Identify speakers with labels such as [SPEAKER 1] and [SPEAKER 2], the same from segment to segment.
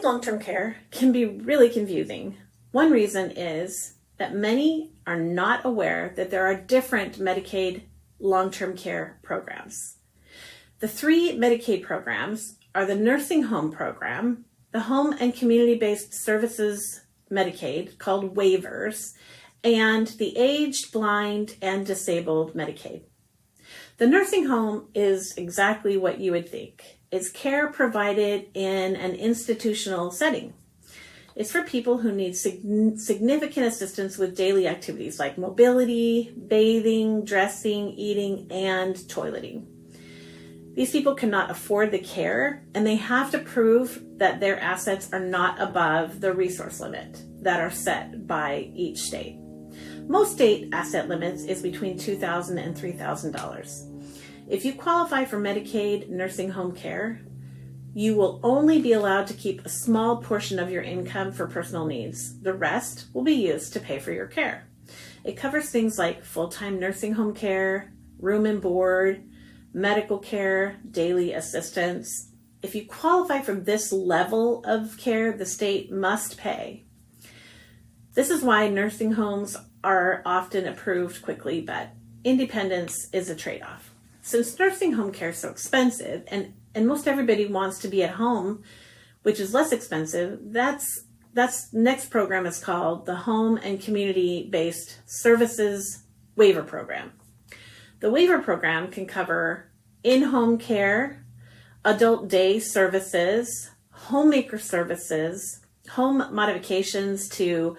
[SPEAKER 1] long-term care can be really confusing. One reason is that many are not aware that there are different Medicaid long-term care programs. The three Medicaid programs are the nursing home program, the home and community-based services Medicaid, called waivers, and the aged, blind, and disabled Medicaid. The nursing home is exactly what you would think. It's care provided in an institutional setting. It's for people who need significant assistance with daily activities like mobility, bathing, dressing, eating, and toileting. These people cannot afford the care, and they have to prove that their assets are not above the resource limit that are set by each state. Most state asset limits is between $2,000 and $3,000. If you qualify for Medicaid nursing home care, you will only be allowed to keep a small portion of your income for personal needs. The rest will be used to pay for your care. It covers things like full-time nursing home care, room and board, medical care, daily assistance. If you qualify for this level of care, the state must pay. This is why nursing homes are often approved quickly, but independence is a trade-off. Since nursing home care is so expensive, and most everybody wants to be at home, which is less expensive, that's next program is called the Home and Community-Based Services Waiver Program. The waiver program can cover in-home care, adult day services, homemaker services, home modifications to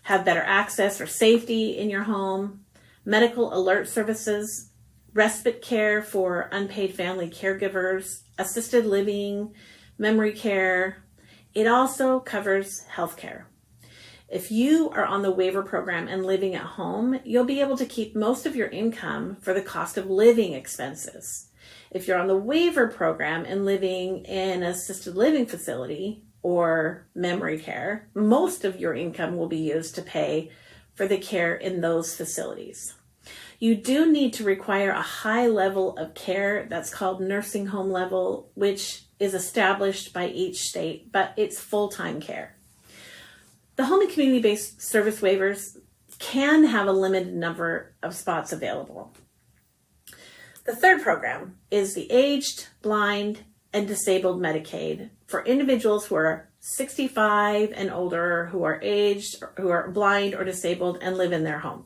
[SPEAKER 1] have better access or safety in your home, medical alert services, respite care for unpaid family caregivers, assisted living, memory care. It also covers health care. If you are on the waiver program and living at home, you'll be able to keep most of your income for the cost of living expenses. If you're on the waiver program and living in an assisted living facility or memory care, most of your income will be used to pay for the care in those facilities. You do need to require a high level of care that's called nursing home level, which is established by each state, but it's full-time care. The home and community-based service waivers can have a limited number of spots available. The third program is the aged, blind, and disabled Medicaid for individuals who are 65 and older, who are aged, who are blind or disabled and live in their home.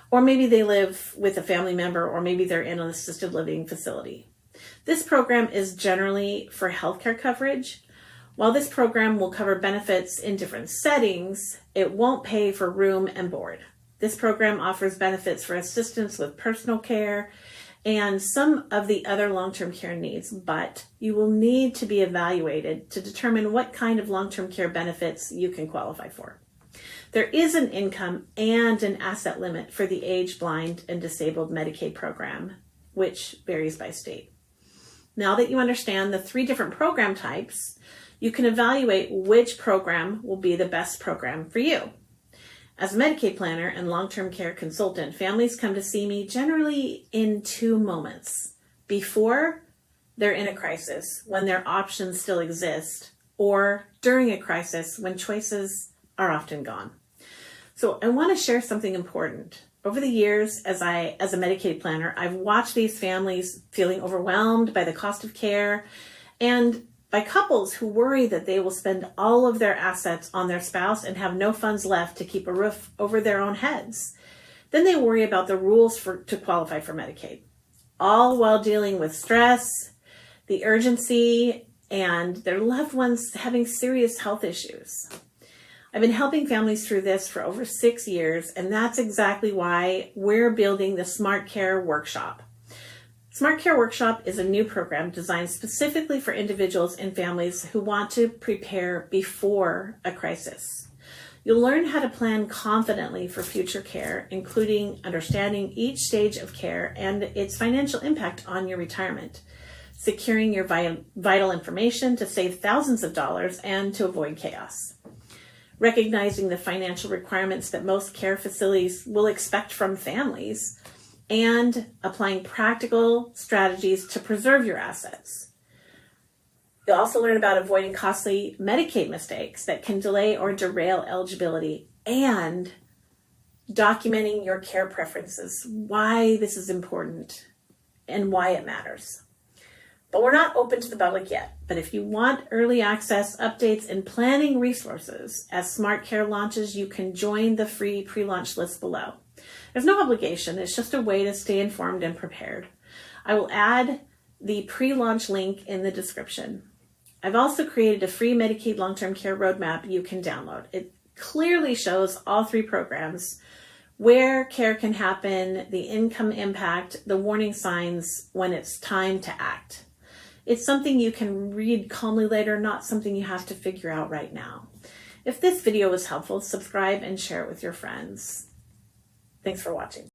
[SPEAKER 1] Or maybe they live with a family member, or maybe they're in an assisted living facility. This program is generally for healthcare coverage. While this program will cover benefits in different settings, it won't pay for room and board. This program offers benefits for assistance with personal care and some of the other long-term care needs, but you will need to be evaluated to determine what kind of long-term care benefits you can qualify for. There is an income and an asset limit for the aged, blind, and disabled Medicaid program, which varies by state. Now that you understand the three different program types, you can evaluate which program will be the best program for you. As a Medicaid planner and long-term care consultant, families come to see me generally in two moments: before they're in a crisis, when their options still exist, or during a crisis when choices are often gone. So I want to share something important. Over the years, as a Medicaid planner, I've watched these families feeling overwhelmed by the cost of care and by couples who worry that they will spend all of their assets on their spouse and have no funds left to keep a roof over their own heads. Then they worry about the rules to qualify for Medicaid, all while dealing with stress, the urgency, and their loved ones having serious health issues. I've been helping families through this for over 6 years, and that's exactly why we're building the Smart Care Workshop. Smart Care Workshop is a new program designed specifically for individuals and families who want to prepare before a crisis. You'll learn how to plan confidently for future care, including understanding each stage of care and its financial impact on your retirement, securing your vital information to save thousands of dollars and to avoid chaos, recognizing the financial requirements that most care facilities will expect from families, and applying practical strategies to preserve your assets. You'll also learn about avoiding costly Medicaid mistakes that can delay or derail eligibility, and documenting your care preferences, why this is important and why it matters. But we're not open to the public yet. But if you want early access, updates, and planning resources as Smart Care launches, you can join the free pre-launch list below. There's no obligation. It's just a way to stay informed and prepared. I will add the pre-launch link in the description. I've also created a free Medicaid long-term care roadmap you can download. It clearly shows all 3 programs, where care can happen, the income impact, the warning signs when it's time to act. It's something you can read calmly later, not something you have to figure out right now. If this video was helpful, subscribe and share it with your friends. Thanks for watching.